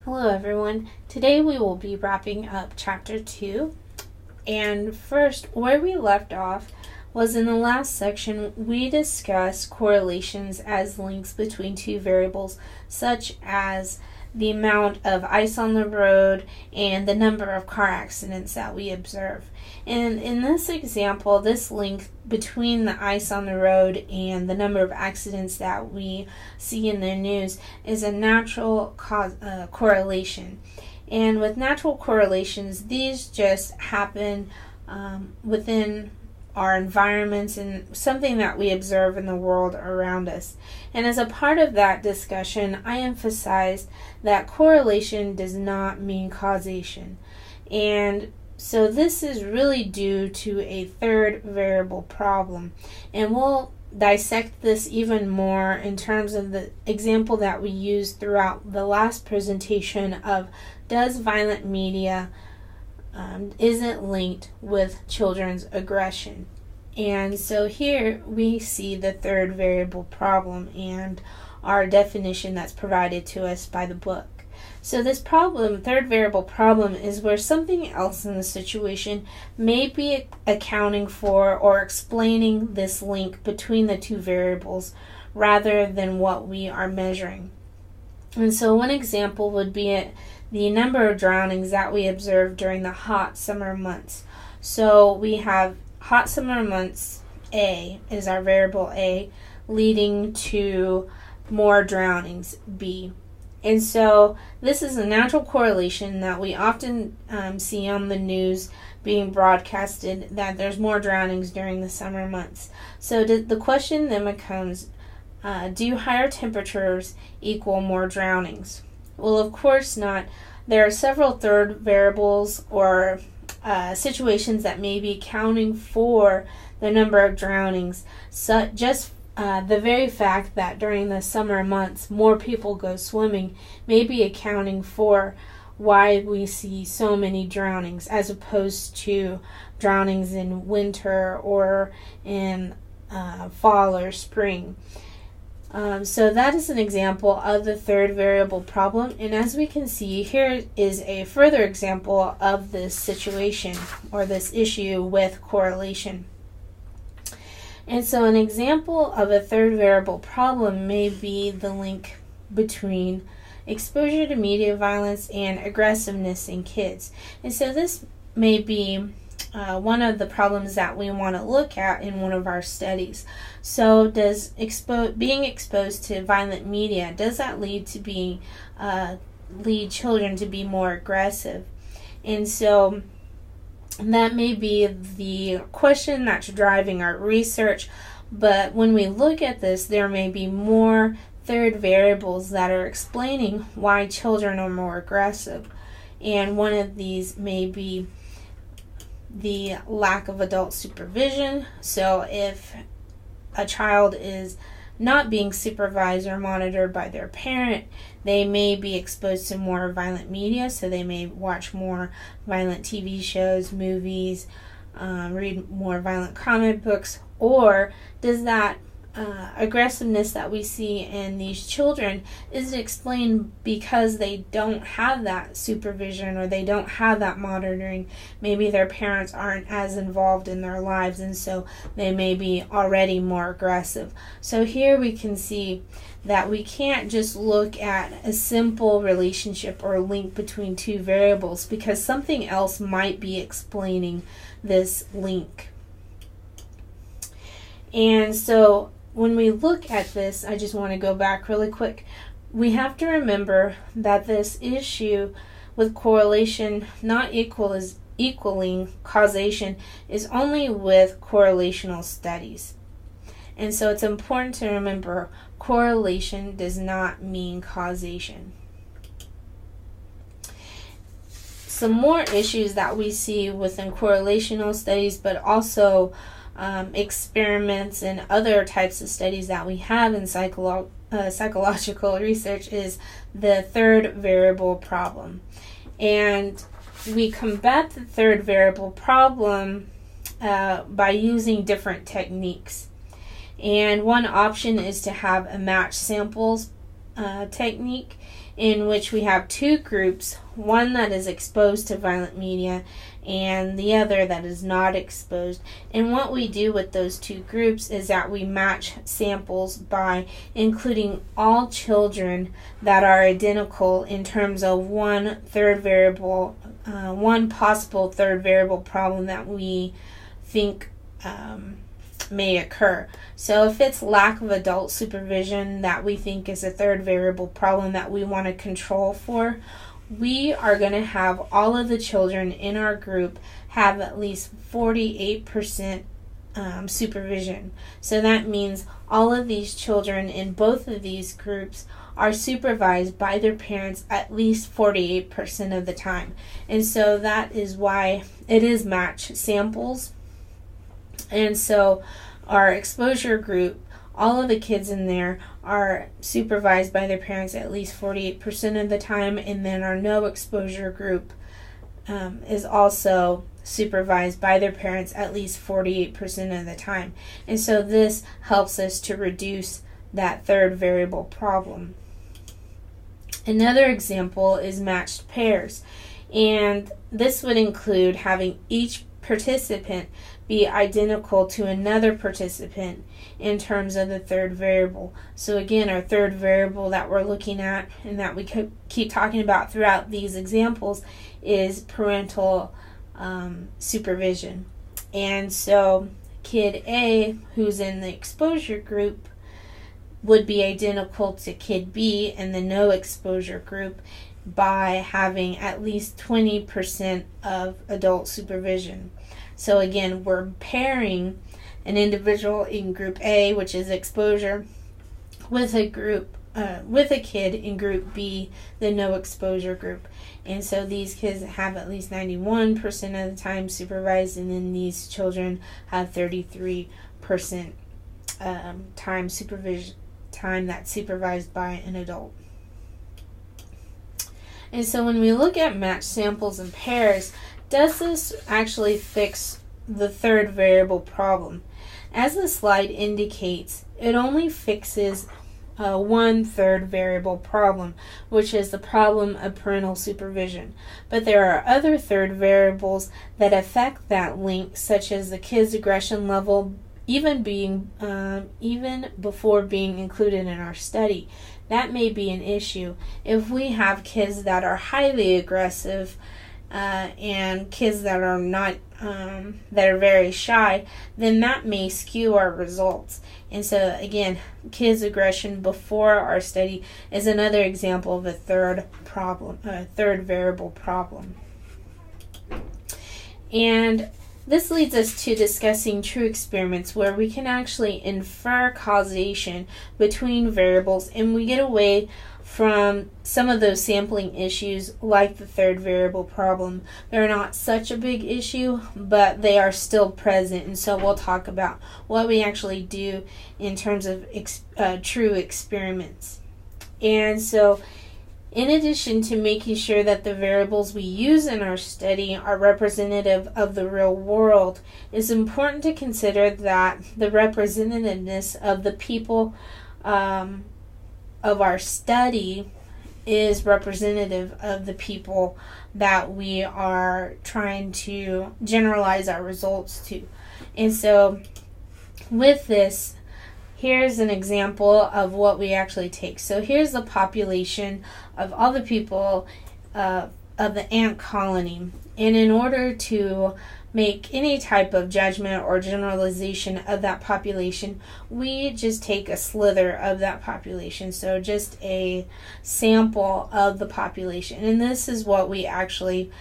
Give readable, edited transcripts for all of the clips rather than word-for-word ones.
Hello everyone. Today we will be wrapping up chapter 2. And first, where we left off was in the last section we discussed correlations as links between two variables such as the amount of ice on the road and the number of car accidents that we observe. And in this example, this link between the ice on the road and the number of accidents that we see in the news is a natural correlation. And with natural correlations, these just happen within our environments and something that we observe in the world around us. And as a part of that discussion, I emphasized that correlation does not mean causation. And so this is really due to a third variable problem. And we'll dissect this even more in terms of the example that we used throughout the last presentation of does violent media isn't linked with children's aggression. And so here we see the third variable problem and our definition that's provided to us by the book. So this problem, third variable problem, is where something else in the situation may be accounting for or explaining this link between the two variables rather than what we are measuring. And so one example would be the number of drownings that we observe during the hot summer months. So we have hot summer months, A is our variable A, leading to more drownings, B. And so this is a natural correlation that we often see on the news being broadcasted, that there's more drownings during the summer months. So the question then becomes, do higher temperatures equal more drownings? Well, of course not. There are several third variables or situations that may be accounting for the number of drownings. So just the very fact that during the summer months more people go swimming may be accounting for why we see so many drownings as opposed to drownings in winter or in fall or spring. So that is an example of the third variable problem, and as we can see, here is a further example of this situation or this issue with correlation. And so an example of a third variable problem may be the link between exposure to media violence and aggressiveness in kids. And so this may be one of the problems that we want to look at in one of our studies. So does being exposed to violent media, does that lead children to be more aggressive? And so that may be the question that's driving our research, but when we look at this, there may be more third variables that are explaining why children are more aggressive. And one of these may be the lack of adult supervision. So if a child is not being supervised or monitored by their parent, they may be exposed to more violent media, so they may watch more violent TV shows, movies, read more violent comic books. Or does that aggressiveness that we see in these children, is it explained because they don't have that supervision or they don't have that monitoring? Maybe their parents aren't as involved in their lives, and so they may be already more aggressive. So here we can see that we can't just look at a simple relationship or link between two variables, because something else might be explaining this link. And so when we look at this, I just want to go back really quick. We have to remember that this issue with correlation not equaling causation is only with correlational studies. And so it's important to remember correlation does not mean causation. Some more issues that we see within correlational studies, but also experiments and other types of studies that we have in psychological research, is the third variable problem. And we combat the third variable problem by using different techniques. And one option is to have a match samples technique. in which we have two groups, one that is exposed to violent media and the other that is not exposed. And what we do with those two groups is that we match samples by including all children that are identical in terms of one possible third variable problem that we think may occur. So if it's lack of adult supervision that we think is a third variable problem that we want to control for, we are going to have all of the children in our group have at least 48% supervision. So that means all of these children in both of these groups are supervised by their parents at least 48% of the time. And so that is why it is match samples. And so our exposure group, all of the kids in there are supervised by their parents at least 48% of the time, and then our no exposure group is also supervised by their parents at least 48% of the time. And so this helps us to reduce that third variable problem. Another example is matched pairs, and this would include having each participant be identical to another participant in terms of the third variable. So again, our third variable that we're looking at and that we keep talking about throughout these examples is parental supervision. And so kid A, who's in the exposure group, would be identical to kid B in the no exposure group by having at least 20% of adult supervision. So again, we're pairing an individual in group A, which is exposure, with a kid in group B, the no exposure group. And so these kids have at least 91% of the time supervised, and then these children have 33% time that's supervised by an adult. And so when we look at matched samples and pairs, does this actually fix the third variable problem? As the slide indicates, it only fixes one third variable problem, which is the problem of parental supervision. But there are other third variables that affect that link, such as the kid's aggression level, even before being included in our study. That may be an issue. If we have kids that are highly aggressive and kids that are not, that are very shy, then that may skew our results. And so again, kids' aggression before our study is another example of a third variable problem. And this leads us to discussing true experiments where we can actually infer causation between variables, and we get away from some of those sampling issues like the third variable problem. They're not such a big issue, but they are still present, and so we'll talk about what we actually do in terms of true experiments. And so in addition to making sure that the variables we use in our study are representative of the real world, it's important to consider that the representativeness of the people of our study is representative of the people that we are trying to generalize our results to. And so with this, here's an example of what we actually take. So here's the population of all the people of the ant colony. And in order to make any type of judgment or generalization of that population, we just take a slither of that population. So just a sample of the population. And this is what we actually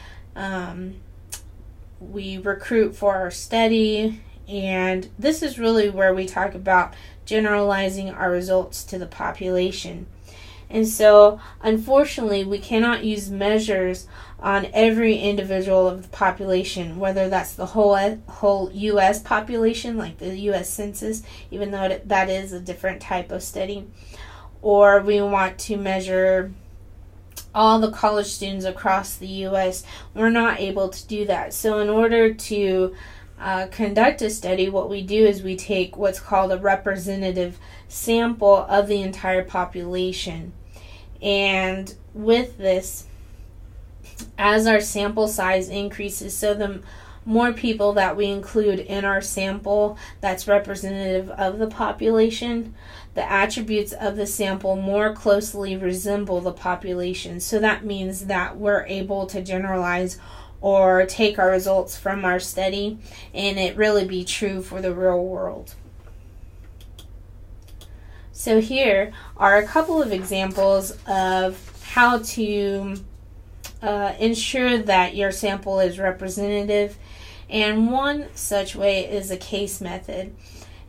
we recruit for our study. And this is really where we talk about generalizing our results to the population. And so, unfortunately, we cannot use measures on every individual of the population, whether that's the whole U.S. population, like the U.S. Census, even though that is a different type of study, or we want to measure all the college students across the U.S. We're not able to do that. So in order to conduct a study, what we do is we take what's called a representative sample of the entire population. And with this, as our sample size increases, so the more people that we include in our sample that's representative of the population, the attributes of the sample more closely resemble the population. So that means that we're able to generalize or take our results from our study and it really be true for the real world. So here are a couple of examples of how to ensure that your sample is representative, and one such way is a case method.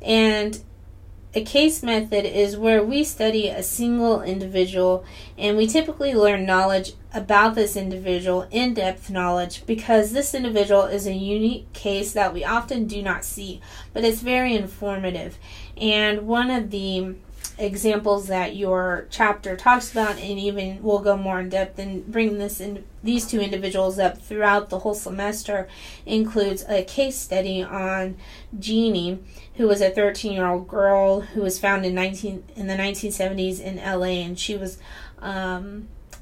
And a case method is where we study a single individual and we typically learn knowledge about this individual, in-depth knowledge, because this individual is a unique case that we often do not see, but it's very informative. And one of the examples that your chapter talks about, and even we'll go more in depth and bring these two individuals up throughout the whole semester, includes a case study on Jeannie, who was a 13-year-old girl who was found in the 1970s in LA, and she was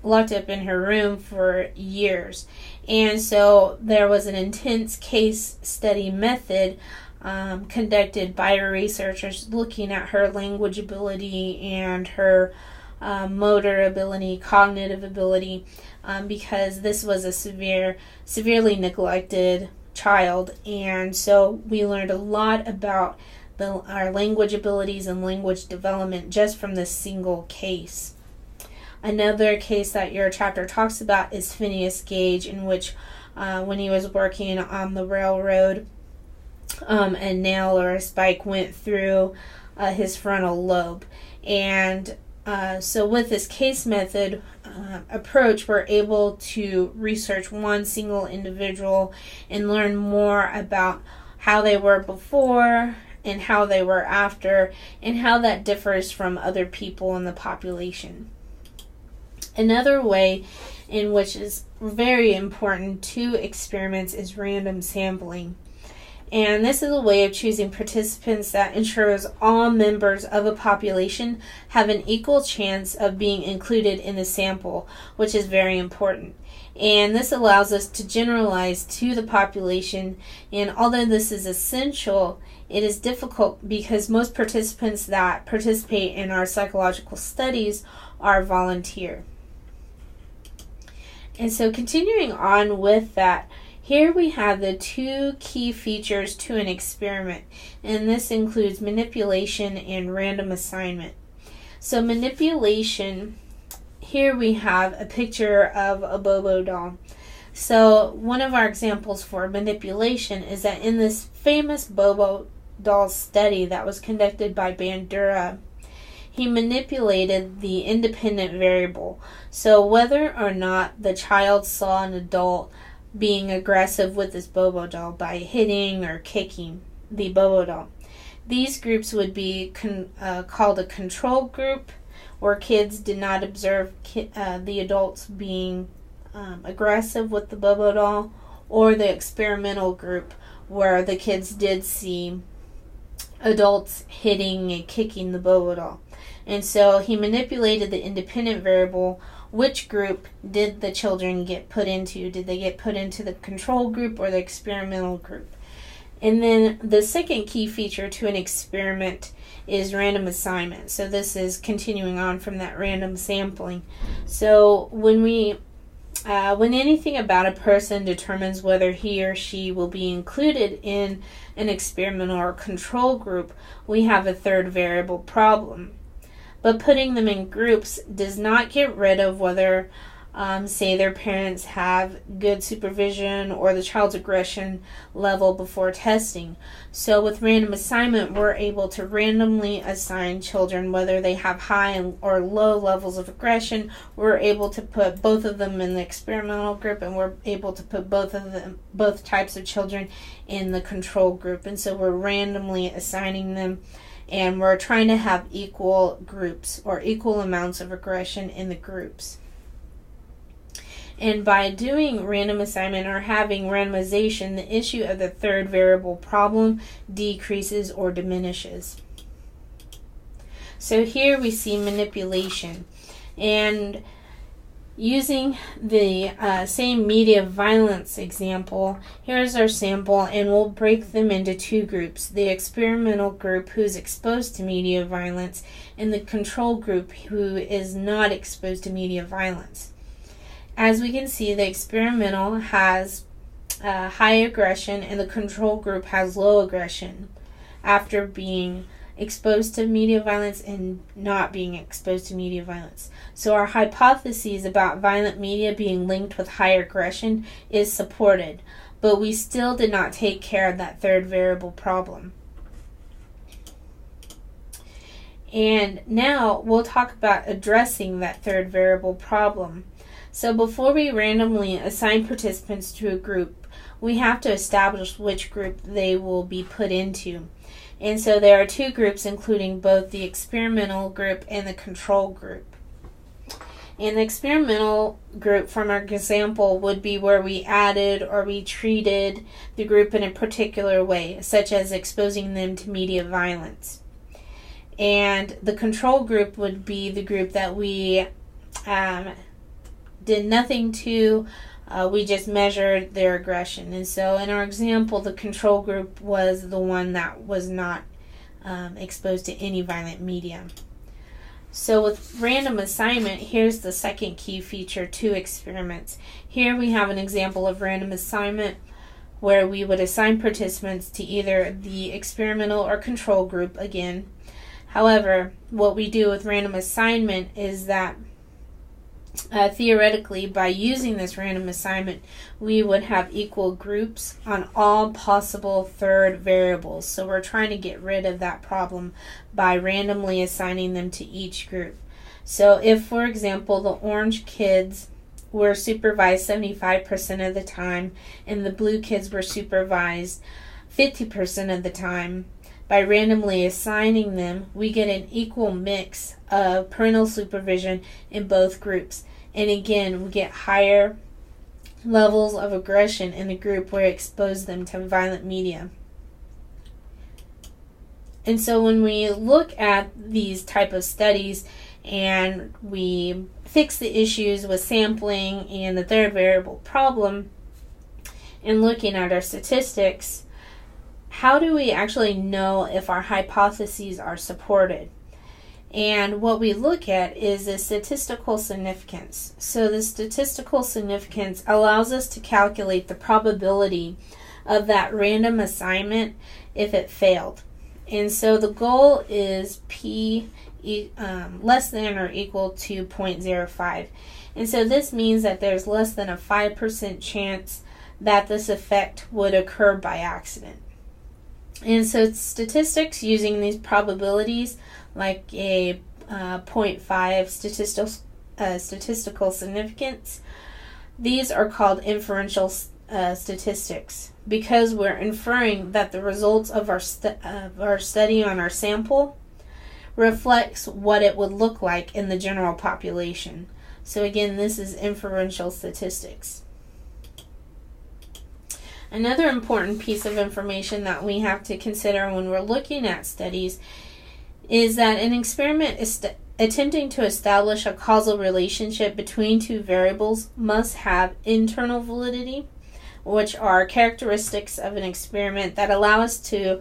locked up in her room for years. And so there was an intense case study method conducted by researchers looking at her language ability and her motor ability, cognitive ability, because this was a severely neglected child. And so we learned a lot about our language abilities and language development just from this single case. Another case that your chapter talks about is Phineas Gage, in which when he was working on the railroad, a nail or a spike went through his frontal lobe. And so with this case method approach, we're able to research one single individual and learn more about how they were before and how they were after, and how that differs from other people in the population. Another way in which is very important to experiments is random sampling. And this is a way of choosing participants that ensures all members of a population have an equal chance of being included in the sample, which is very important. And this allows us to generalize to the population. And although this is essential, it is difficult because most participants that participate in our psychological studies are volunteer. And so continuing on with that, here we have the two key features to an experiment, and this includes manipulation and random assignment. So manipulation, here we have a picture of a Bobo doll. So one of our examples for manipulation is that in this famous Bobo doll study that was conducted by Bandura, he manipulated the independent variable. So whether or not the child saw an adult being aggressive with this Bobo doll by hitting or kicking the Bobo doll, these groups would be called a control group, where kids did not observe the adults being aggressive with the Bobo doll, or the experimental group, where the kids did see adults hitting and kicking the Bobo doll. And so he manipulated the independent variable. Which group did the children get put into? Did they get put into the control group or the experimental group? And then the second key feature to an experiment is random assignment. So this is continuing on from that random sampling. So when anything about a person determines whether he or she will be included in an experimental or control group, we have a third variable problem. But putting them in groups does not get rid of whether, say, their parents have good supervision or the child's aggression level before testing. So with random assignment, we're able to randomly assign children whether they have high or low levels of aggression. We're able to put both of them in the experimental group, and we're able to put both types of children in the control group. And so we're randomly assigning them. And we're trying to have equal groups or equal amounts of aggression in the groups. And by doing random assignment or having randomization, the issue of the third variable problem decreases or diminishes. So here we see manipulation. And Using the same media violence example, here's our sample, and we'll break them into two groups: the experimental group who's exposed to media violence and the control group who is not exposed to media violence. As we can see, the experimental has high aggression and the control group has low aggression after being exposed to media violence and not being exposed to media violence. So our hypotheses about violent media being linked with higher aggression is supported, but we still did not take care of that third variable problem. And now we'll talk about addressing that third variable problem. So before we randomly assign participants to a group, we have to establish which group they will be put into. And so there are two groups, including both the experimental group and the control group. And the experimental group from our example would be where we added or we treated the group in a particular way, such as exposing them to media violence. And the control group would be the group that we did nothing to. We just measured their aggression. And so in our example, the control group was the one that was not exposed to any violent media. So with random assignment, here's the second key feature to experiments. Here we have an example of random assignment where we would assign participants to either the experimental or control group again. However, what we do with random assignment is that theoretically, by using this random assignment, we would have equal groups on all possible third variables. So we're trying to get rid of that problem by randomly assigning them to each group. So if, for example, the orange kids were supervised 75% of the time and the blue kids were supervised 50% of the time, by randomly assigning them, we get an equal mix of parental supervision in both groups. And again, we get higher levels of aggression in the group where we expose them to violent media. And so when we look at these type of studies and we fix the issues with sampling and the third variable problem and looking at our statistics, how do we actually know if our hypotheses are supported? And what we look at is the statistical significance. So the statistical significance allows us to calculate the probability of that random assignment if it failed. And so the goal is p less than or equal to 0.05. And so this means that there's less than a 5% chance that this effect would occur by accident. And so statistics using these probabilities, like a 0.5 statistical significance, these are called inferential statistics because we're inferring that the results of our study on our sample reflects what it would look like in the general population. So again, this is inferential statistics. Another important piece of information that we have to consider when we're looking at studies is that an experiment is attempting to establish a causal relationship between two variables must have internal validity, which are characteristics of an experiment that allow us to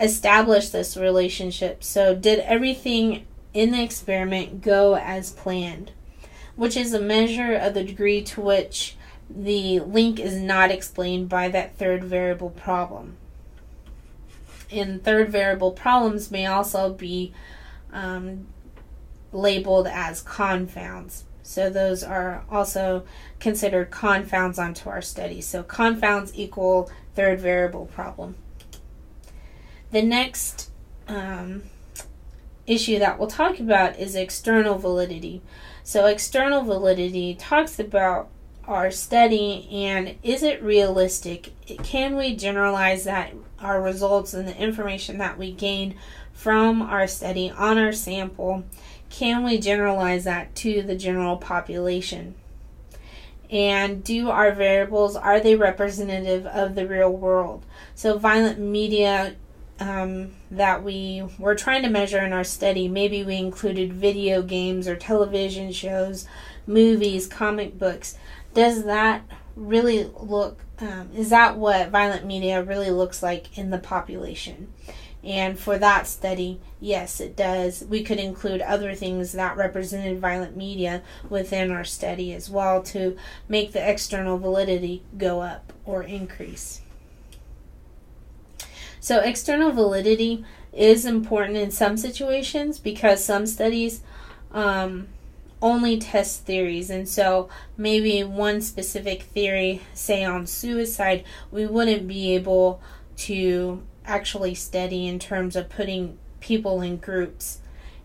establish this relationship. So did everything in the experiment go as planned, which is a measure of the degree to which the link is not explained by that third variable problem. And third variable problems may also be labeled as confounds. So those are also considered confounds onto our study. So confounds equal third variable problem. The next issue that we'll talk about is external validity. So external validity talks about our study and is it realistic? Can we generalize that our results and the information that we gain from our study on our sample, can we generalize that to the general population? And do our variables, are they representative of the real world? So violent media that we were trying to measure in our study, maybe we included video games or television shows, movies, comic books, does that really look, is that what violent media really looks like in the population? And for that study, yes, it does. We could include other things that represented violent media within our study as well to make the external validity go up or increase. So external validity is important in some situations because some studies only test theories, and so maybe one specific theory, say on suicide, we wouldn't be able to actually study in terms of putting people in groups.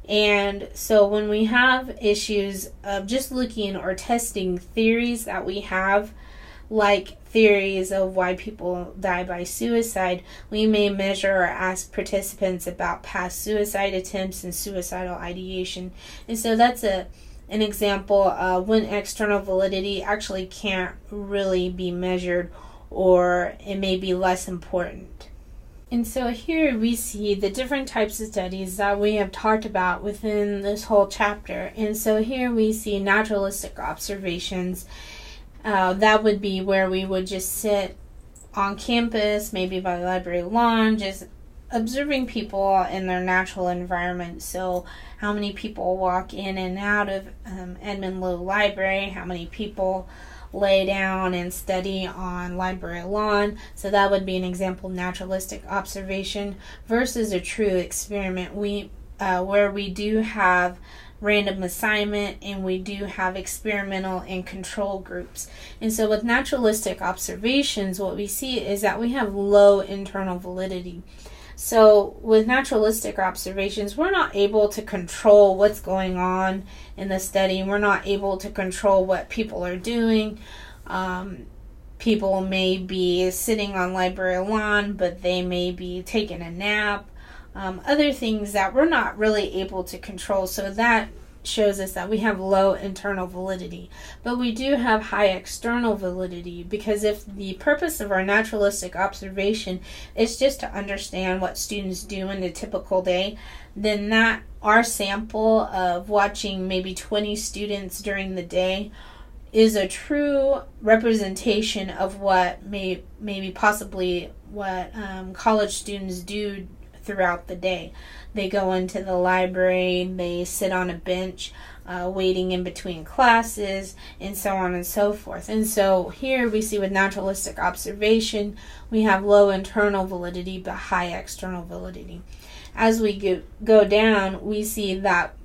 And so when we have issues of just looking or testing theories that we have, like theories of why people die by suicide, we may measure or ask participants about past suicide attempts and suicidal ideation. And so that's an example of when external validity actually can't really be measured, or it may be less important. And so here we see the different types of studies that we have talked about within this whole chapter. And so here we see naturalistic observations. That would be where we would just sit on campus, maybe by the library lawn, just observing people in their natural environment. So how many people walk in and out of Edmund Lowe Library, how many people lay down and study on library lawn. So that would be an example of naturalistic observation versus a true experiment where we do have random assignment and we do have experimental and control groups. And so with naturalistic observations, what we see is that we have low internal validity. So with naturalistic observations, we're not able to control what's going on in the study. We're not able to control what people are doing. People may be sitting on library lawn, but they may be taking a nap. Other things that we're not really able to control. So that shows us that we have low internal validity. But we do have high external validity, because if the purpose of our naturalistic observation is just to understand what students do in a typical day, then that our sample of watching maybe 20 students during the day is a true representation of what maybe possibly what college students do throughout the day. They go into the library, they sit on a bench, waiting in between classes, and so on and so forth. And so here we see with naturalistic observation, we have low internal validity but high external validity. As we go down, we see that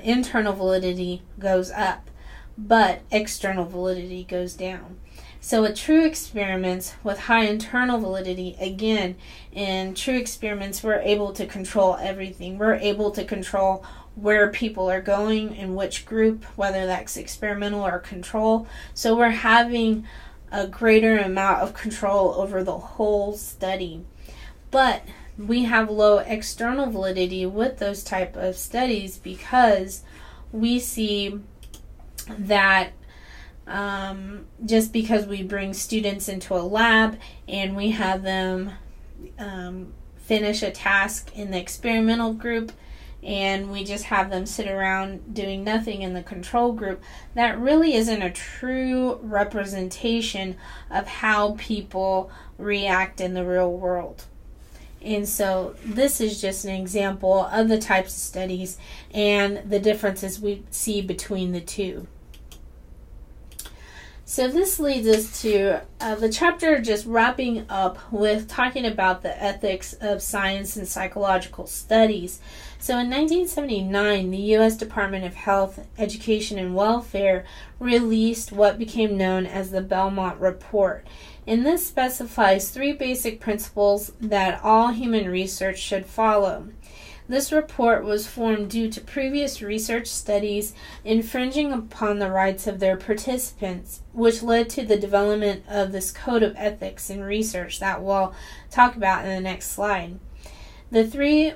internal validity goes up, but external validity goes down. So with true experiments with high internal validity, again, in true experiments, we're able to control everything. We're able to control where people are going, in which group, whether that's experimental or control. So we're having a greater amount of control over the whole study. But we have low external validity with those type of studies because we see that just because we bring students into a lab and we have them finish a task in the experimental group and we just have them sit around doing nothing in the control group, that really isn't a true representation of how people react in the real world. And so this is just an example of the types of studies and the differences we see between the two. So this leads us to the chapter just wrapping up with talking about the ethics of science and psychological studies. So in 1979, the U.S. Department of Health, Education, and Welfare released what became known as the Belmont Report. And this specifies 3 basic principles that all human research should follow. This report was formed due to previous research studies infringing upon the rights of their participants, which led to the development of this code of ethics in research that we'll talk about in the next slide. The 3,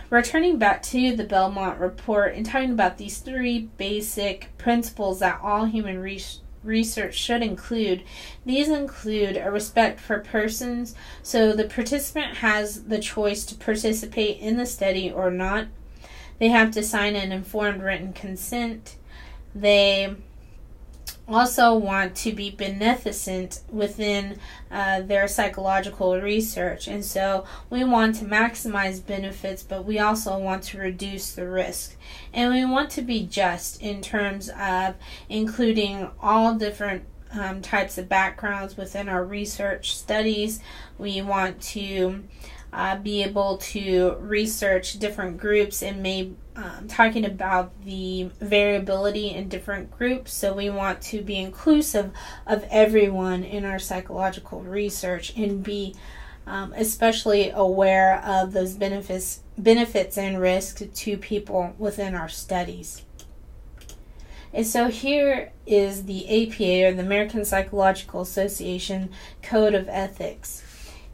returning back to the Belmont Report and talking about these 3 basic principles that all human research should include. These include a respect for persons, so the participant has the choice to participate in the study or not. They have to sign an informed written consent. they also want to be beneficent within their psychological research. And so we want to maximize benefits, but we also want to reduce the risk. And we want to be just in terms of including all different types of backgrounds within our research studies. We want to be able to research different groups and talking about the variability in different groups. So we want to be inclusive of everyone in our psychological research and be especially aware of those benefits and risks to people within our studies. And so here is the APA, or the American Psychological Association Code of Ethics.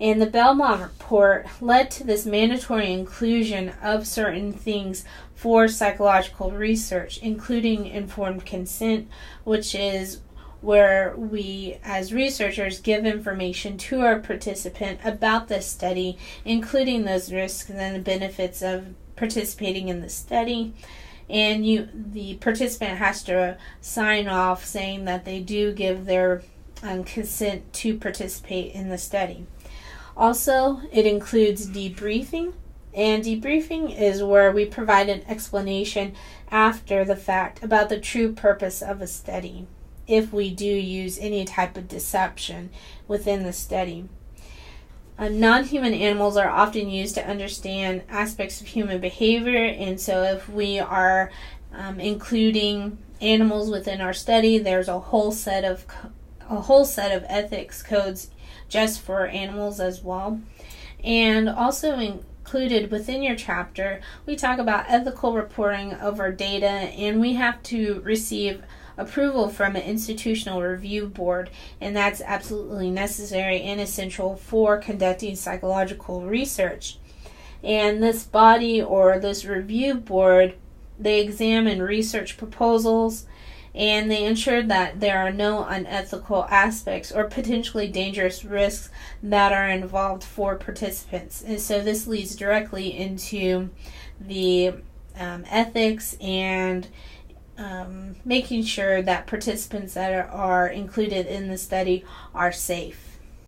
And the Belmont Report led to this mandatory inclusion of certain things for psychological research, including informed consent, which is where we as researchers give information to our participant about the study, including those risks and the benefits of participating in the study. And the participant has to sign off saying that they do give their consent to participate in the study. Also, it includes debriefing, and debriefing is where we provide an explanation after the fact about the true purpose of a study, if we do use any type of deception within the study. Non-human animals are often used to understand aspects of human behavior, and so if we are including animals within our study, there's a whole set of ethics codes just for animals as well. And also included within your chapter, we talk about ethical reporting of our data, and we have to receive approval from an institutional review board, and that's absolutely necessary and essential for conducting psychological research. And this body, or this review board, they examine research proposals, and they ensure that there are no unethical aspects or potentially dangerous risks that are involved for participants. And so this leads directly into the ethics and making sure that participants that are included in the study are safe.